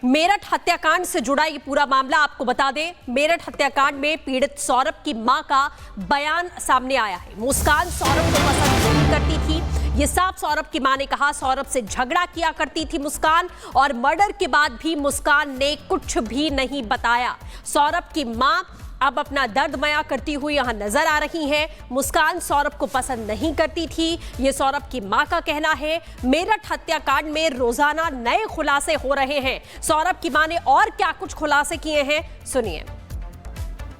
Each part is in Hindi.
मेरठ हत्याकांड से जुड़ा ये पूरा मामला आपको बता दें। मेरठ हत्याकांड में पीड़ित सौरभ की मां का बयान सामने आया है। मुस्कान सौरभ को पसंद नहीं करती थी, ये साफ सौरभ की मां ने कहा। सौरभ से झगड़ा किया करती थी मुस्कान, और मर्डर के बाद भी मुस्कान ने कुछ भी नहीं बताया। सौरभ की मां अब अपना दर्द बयां करती हुई यहां नजर आ रही हैं। मुस्कान सौरभ को पसंद नहीं करती थी, ये सौरभ की मां का कहना है। मेरठ हत्याकांड में रोजाना नए खुलासे हो रहे हैं। सौरभ की मां ने और क्या कुछ खुलासे किए हैं, सुनिए।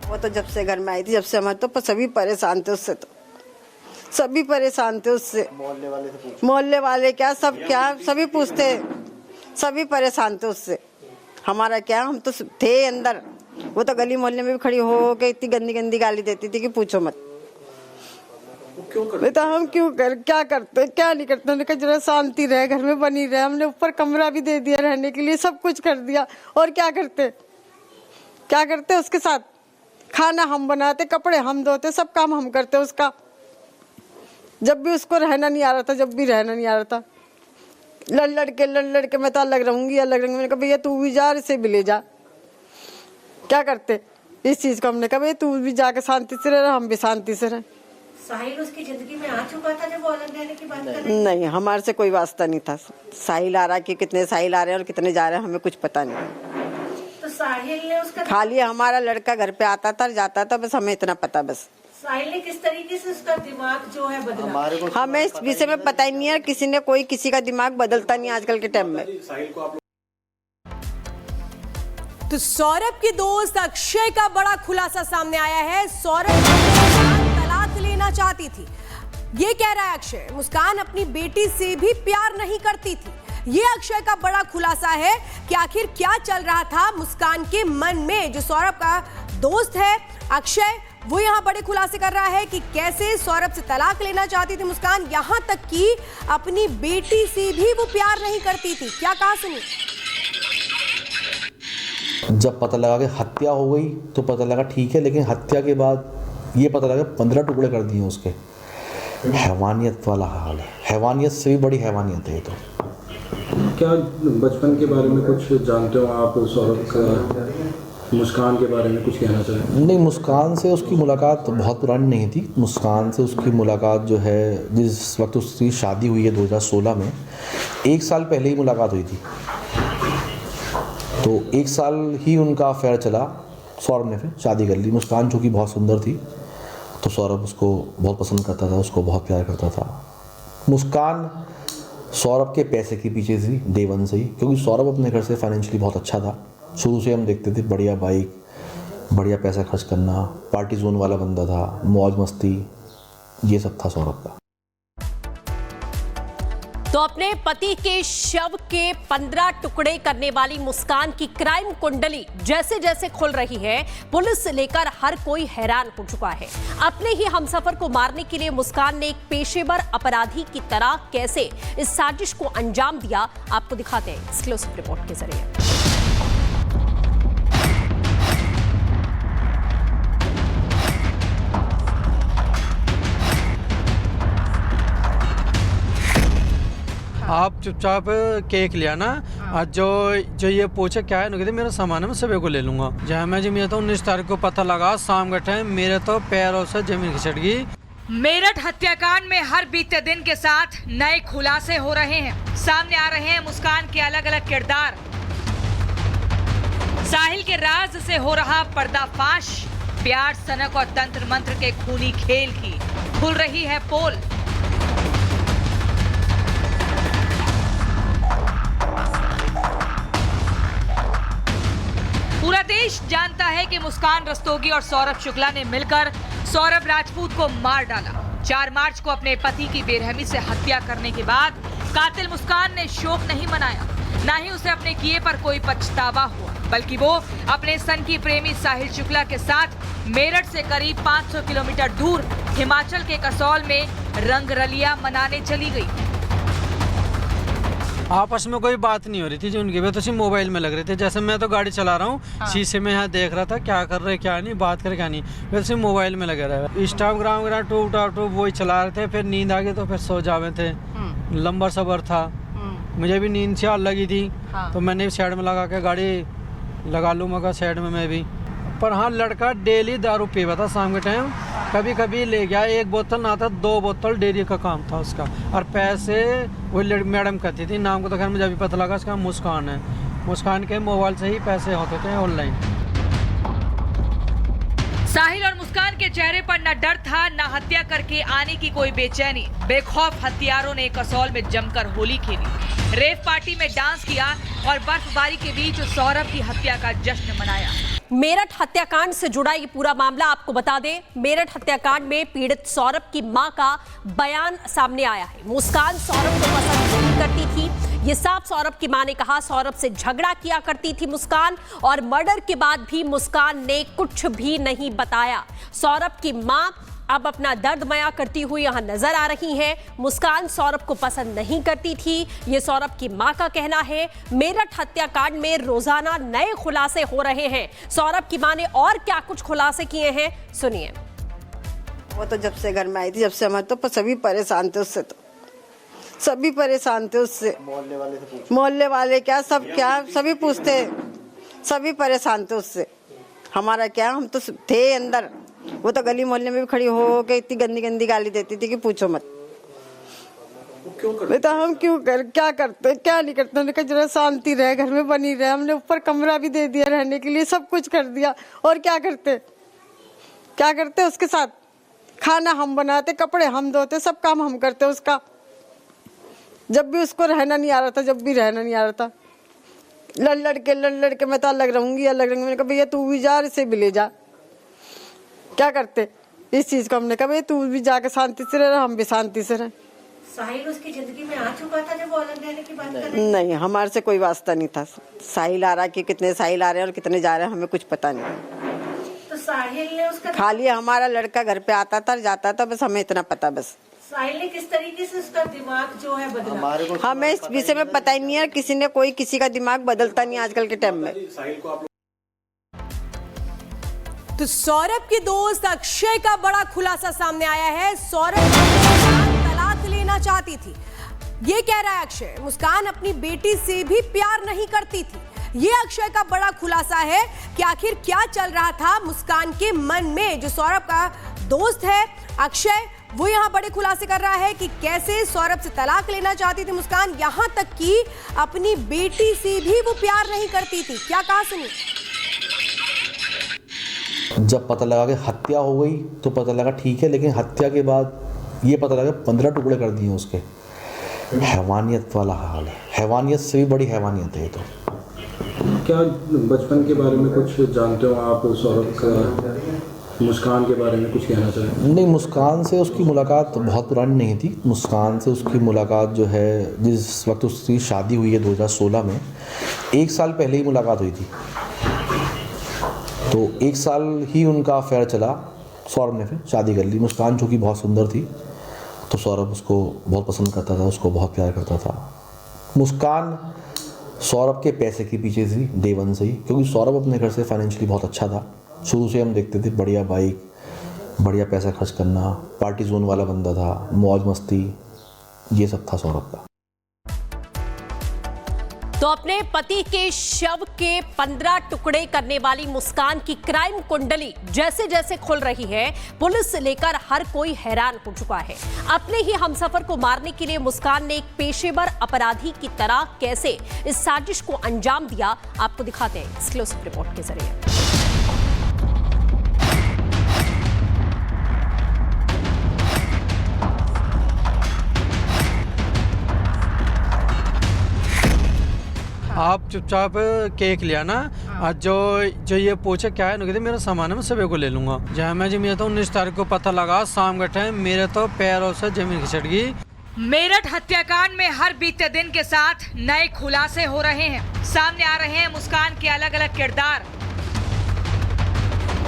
वो तो जब से घर में आई थी, जब से हमारे तो सभी परेशान थे उससे, तो सभी परेशान थे उससे। मोहल्ले वाले क्या सब क्या सभी पूछते, सभी परेशान थे उससे। हमारा क्या, हम तो थे अंदर। वो तो गली मोहल्ले में भी खड़ी हो के इतनी गंदी गंदी गाली देती थी कि पूछो मत। बेटा हम क्यों क्या करते क्या नहीं करते, उन्होंने कहा जरा शांति रहे, घर में बनी रहे। हमने ऊपर कमरा भी दे दिया रहने के लिए, सब कुछ कर दिया, और क्या करते उसके साथ। खाना हम बनाते, कपड़े हम धोते, सब काम हम करते उसका। जब भी उसको रहना नहीं आ रहा था, जब भी रहना नहीं आ रहा था, लड़ के मैं तो अलग रहूंगी। मैंने कहा भैया तू भी जा, इसे भी ले जा। क्या करते इस चीज को, हमने कहा भाई तू भी जाके शांति से रह, हम भी शांति से रहे। साहिल उसकी जिंदगी में आ चुका था जब वो अलग रहने की बात कर रही? नहीं, हमारे से कोई वास्ता नहीं था। साहिल आ रहा कि कितने साहिल आ रहे हैं और कितने जा रहे हैं, हमें कुछ पता नहीं। तो साहिल ने उसका खाली हमारा लड़का घर पे आता था जाता था, बस हमें इतना पता। बस साहिल ने किस तरीके से उसका दिमाग जो है बदला, हमें इस विषय में पता ही नहीं है। किसी ने कोई किसी का दिमाग बदलता नहीं आजकल के टाइम में। तो सौरभ के दोस्त अक्षय का बड़ा खुलासा सामने आया है। सौरभ तलाक लेना चाहती थी, ये कह रहा है अक्षय। मुस्कान अपनी बेटी से भी प्यार नहीं करती थी, ये अक्षय का बड़ा खुलासा है कि आखिर क्या चल रहा था मुस्कान के मन में। जो सौरभ का दोस्त है अक्षय, वो यहाँ बड़े खुलासे कर रहा है कि कैसे सौरभ से तलाक लेना चाहती थी मुस्कान, यहाँ तक कि अपनी बेटी से भी वो प्यार नहीं करती थी। क्या कहा सुनिए। जब पता लगा कि हत्या हो गई तो पता लगा ठीक है, लेकिन हत्या के बाद ये पता लगा 15 टुकड़े कर दिए उसके। हैवानियत वाला हाल है, हैवानियत से भी बड़ी हैवानियत है ये तो। क्या बचपन के बारे में कुछ जानते हो आप सौरभ का? मुस्कान के बारे में कुछ कहना चाहें? नहीं, मुस्कान से उसकी मुलाकात तो बहुत पुरानी नहीं थी। मुस्कान से उसकी मुलाकात जो है, जिस वक्त उसकी शादी हुई है 2016 में, 1 साल पहले ही मुलाकात हुई थी। तो 1 साल ही उनका अफेयर चला। सौरभ ने फिर शादी कर ली। मुस्कान चूँकि बहुत सुंदर थी तो सौरभ उसको बहुत पसंद करता था, उसको बहुत प्यार करता था। मुस्कान सौरभ के पैसे के पीछे थी डे वन से ही, क्योंकि सौरभ अपने घर से फाइनेंशियली बहुत अच्छा था। शुरू से हम देखते थे बढ़िया बाइक, बढ़िया पैसा खर्च करना, पार्टी जोन वाला बंदा था, मौज मस्ती, ये सब था सौरभ का। तो अपने पति के शव के 15 टुकड़े करने वाली मुस्कान की क्राइम कुंडली जैसे जैसे खुल रही है, पुलिस से लेकर हर कोई हैरान हो चुका है। अपने ही हमसफर को मारने के लिए मुस्कान ने एक पेशेवर अपराधी की तरह कैसे इस साजिश को अंजाम दिया, आपको दिखाते हैं एक्सक्लूसिव रिपोर्ट के जरिए। आप चुपचाप केक लिया ना, और जो ये पूछे क्या है, कहते मेरा सामान है, मैं सभी को ले लूंगा। जहाँ मैं जी, मेरा तो 19 तारीख को पता लगा शाम के टाइम, मेरे तो पैरों से जमीन खिसक गई। मेरठ हत्याकांड में हर बीते दिन के साथ नए खुलासे हो रहे हैं। सामने आ रहे हैं मुस्कान के अलग अलग किरदार। साहिल के राज से हो रहा पर्दाफाश, प्यार, सनक और तंत्र मंत्र के खूनी खेल की खुल रही है पोल। पूरा देश जानता है कि मुस्कान रस्तोगी और सौरभ शुक्ला ने मिलकर सौरभ राजपूत को मार डाला। 4 मार्च को अपने पति की बेरहमी से हत्या करने के बाद कातिल मुस्कान ने शोक नहीं मनाया, ना ही उसे अपने किए पर कोई पछतावा हुआ, बल्कि वो अपने सन की प्रेमी साहिल शुक्ला के साथ मेरठ से करीब 500 किलोमीटर दूर हिमाचल के कसौल में रंगरलिया मनाने चली गई। आपस में कोई बात नहीं हो रही थी, जो उनके वे तो सिर्फ मोबाइल में लग रहे थे। जैसे मैं तो गाड़ी चला रहा हूँ, शीशे में यहाँ देख रहा था क्या कर रहे क्या नहीं, बात कर क्या नहीं, वे सिर्फ मोबाइल में लगे रहे। इंस्टाग्राम टूब वही चला रहे थे। फिर नींद आ गई तो फिर सो जावे थे। लंबा सफर था, मुझे भी नींद से आग लगी थी। तो मैंने साइड में लगा के गाड़ी लगा लूँ मगर साइड में मैं भी। पर हाँ, लड़का डेली दारू पीवा था शाम के टाइम, कभी कभी ले गया 1 बोतल ना था 2 बोतल, डेली का काम था उसका। और पैसे वो मैडम कहती थी, नाम को तो खैर मुझे अभी पता लगा, उसका मुस्कान है। मुस्कान के मोबाइल से ही पैसे होते थे ऑनलाइन। साहिल और मुस्कान के चेहरे पर न डर था, न हत्या करके आने की कोई बेचैनी। बेखौफ हत्यारों ने कसौल में जमकर होली खेली, रेव पार्टी में डांस किया और बर्फबारी के बीच सौरभ की हत्या का जश्न मनाया। मेरठ हत्याकांड से जुड़ा ये पूरा मामला आपको बता दें। मेरठ हत्याकांड में पीड़ित सौरभ की मां का बयान सामने आया है। मुस्कान सौरभ को पसंद नहीं करती थी, ये साफ सौरभ की मां ने कहा। सौरभ से झगड़ा किया करती थी मुस्कान, और मर्डर के बाद भी मुस्कान ने कुछ भी नहीं बताया। सौरभ की मां अब अपना दर्द बयां करती हुई यहां नजर आ रही हैं। मुस्कान सौरभ को पसंद नहीं करती थी, ये सौरभ की मां का कहना है। मेरठ हत्याकांड में रोजाना नए खुलासे हो रहे हैं। सौरभ की मां ने और क्या कुछ खुलासे किए हैं, सुनिए। वो तो जब से घर में आई थी, जब से हमारे तो सभी परेशान थे उससे, तो सभी परेशान थे उससे। मोहल्ले वाले क्या, सब क्या, सभी पूछते, सभी परेशान थे उससे। हमारा क्या, हम तो थे अंदर। वो तो गली मोहल्ले में भी खड़ी हो के इतनी गंदी गंदी गाली देती थी कि पूछो मत। बेटा हम क्या करते, क्या नहीं करते। हमने कहा जरा शांति रहे, घर में बनी रहे। हमने ऊपर कमरा भी दे दिया रहने के लिए, सब कुछ कर दिया। और क्या करते उसके साथ? खाना हम बनाते, कपड़े हम धोते, सब काम हम करते उसका। जब भी उसको रहना नहीं आ रहा था, लड़ के मैं तो अलग रहूंगी। मैंने कहा भैया तू भी जा, इसे भी ले जा। क्या करते इस चीज को? हमने कहा भैया तू भी जाके शांति से रह, हम भी शांति से रहे। साहिल उसकी जिंदगी में आ चुका था जब वो अलग रहने की बात कर रही? नहीं, हमारे से कोई वास्ता नहीं था। साहिल आ रहा कि कितने साहिल आ रहे हैं और कितने जा रहे हैं, हमें कुछ पता नहीं। तो साहिल ने उसका खाली हमारा लड़का घर पे आता था, जाता था, बस हमें इतना पता। बस साहिल ने किस तरीके से उसका दिमाग जो है बदला, हमें इस विषय में पता ही नहीं है। किसी ने कोई किसी का दिमाग बदलता नहीं आजकल के टाइम में। तो सौरभ के दोस्त अक्षय का बड़ा खुलासा सामने आया है। सौरभ तलाक लेना चाहती थी, ये कह रहा है अक्षय। मुस्कान अपनी बेटी से भी प्यार नहीं करती थी, ये अक्षय का बड़ा खुलासा है कि आखिर क्या चल रहा था मुस्कान के मन में। जो सौरभ का दोस्त है अक्षय, वो यहाँ बड़े खुलासे कर रहा है कि कैसे सौरभ से तलाक लेना चाहती थी मुस्कान, यहाँ तक कि अपनी बेटी से भी वो प्यार नहीं करती थी। क्या कहा, सुनिए। जब पता लगा कि हत्या हो गई तो पता लगा ठीक है, लेकिन हत्या के बाद ये पता लगा 15 टुकड़े कर दिए उसके। हैवानियत वाला हाल है, हैवानियत से भी बड़ी हैवानियत है ये तो। क्या बचपन के बारे में कुछ जानते हो आप सौरभ का? मुस्कान के बारे में कुछ कहना चाहें? नहीं, मुस्कान से उसकी मुलाकात बहुत पुरानी नहीं थी। मुस्कान से उसकी मुलाकात जो है, जिस वक्त उसकी शादी हुई है 2016 में, 1 साल पहले ही मुलाकात हुई थी। तो 1 साल ही उनका अफेयर चला। सौरभ ने फिर शादी कर ली। मुस्कान जो कि बहुत सुंदर थी, तो सौरभ उसको बहुत पसंद करता था, उसको बहुत प्यार करता था। मुस्कान सौरभ के पैसे के पीछे थी डे वन से ही, क्योंकि सौरभ अपने घर से फाइनेंशियली बहुत अच्छा था। शुरू से हम देखते थे बढ़िया बाइक, बढ़िया पैसा खर्च करना, पार्टी जोन वाला बंदा था, मौज मस्ती, ये सब था सौरभ का। तो अपने पति के शव के 15 टुकड़े करने वाली मुस्कान की क्राइम कुंडली जैसे जैसे खुल रही है, पुलिस से लेकर हर कोई हैरान हो चुका है। अपने ही हमसफर को मारने के लिए मुस्कान ने एक पेशेवर अपराधी की तरह कैसे इस साजिश को अंजाम दिया, आपको दिखाते हैं एक्सक्लूसिव रिपोर्ट के जरिए। आप चुपचाप केक लिया ना, और जो ये पूछे क्या है, कहते मेरा सामान है मैं सभी को ले लूंगा। जहाँ मैं जमीन था 19 तारीख को पता लगा शाम के टाइम, मेरे तो पैरों से जमीन खिसक गई। मेरठ हत्याकांड में हर बीते दिन के साथ नए खुलासे हो रहे हैं। सामने आ रहे हैं मुस्कान के अलग अलग किरदार।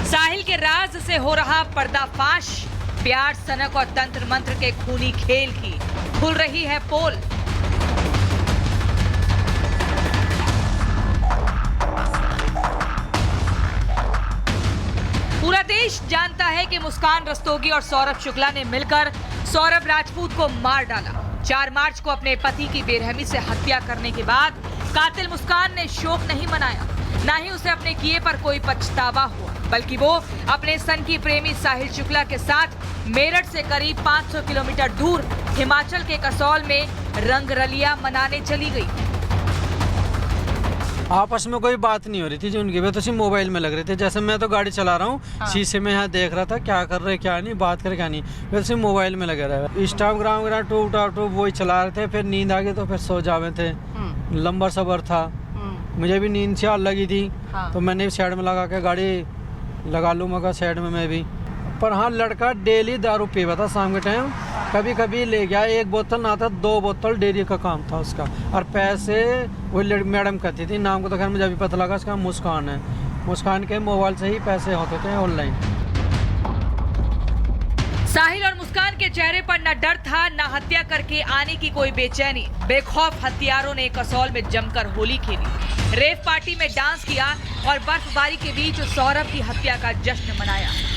साहिल के राज से हो रहा पर्दाफाश, प्यार, सनक और तंत्र मंत्र के खूनी खेल की खुल रही है पोल। पूरा देश जानता है कि मुस्कान रस्तोगी और सौरभ शुक्ला ने मिलकर सौरभ राजपूत को मार डाला। 4 मार्च को अपने पति की बेरहमी से हत्या करने के बाद कातिल मुस्कान ने शोक नहीं मनाया, ना ही उसे अपने किए पर कोई पछतावा हुआ, बल्कि वो अपने सनकी प्रेमी साहिल शुक्ला के साथ मेरठ से करीब 500 किलोमीटर दूर हिमाचल के कसौल में रंगरलिया मनाने चली गई। आपस में कोई बात नहीं हो रही थी जो उनकी, वे तो सिर्फ मोबाइल में लग रहे थे। जैसे मैं तो गाड़ी चला रहा हूँ, शीशे में यहाँ देख रहा था क्या कर रहे क्या नहीं, बात कर क्या नहीं, वे सिर्फ मोबाइल में लगे रहे। इंस्टाग्राम टूब वही चला रहे थे, फिर नींद आ गई तो फिर सो जावे थे। लंबा सफर था, मुझे भी नींद से लगी थी, तो मैंने भी साइड में लगा के गाड़ी लगा लूँ मगर साइड में मैं भी। पर हाँ, लड़का डेली दारू पीवा था शाम के टाइम, कभी कभी ले गया 1 बोतल ना था 2 बोतल, डेली का काम था उसका। और पैसे वही मैडम कहती थी, नाम को तो खैर मुझे अभी पता लगा, उसका मुस्कान है। मुस्कान के मोबाइल से ही पैसे होते थे ऑनलाइन। साहिल और मुस्कान के चेहरे पर न डर था, न हत्या करके आने की कोई बेचैनी। बेखौफ हत्यारों ने कसौल में जमकर होली खेली, रेव पार्टी में डांस किया और बर्फबारी के बीच सौरभ की हत्या का जश्न मनाया।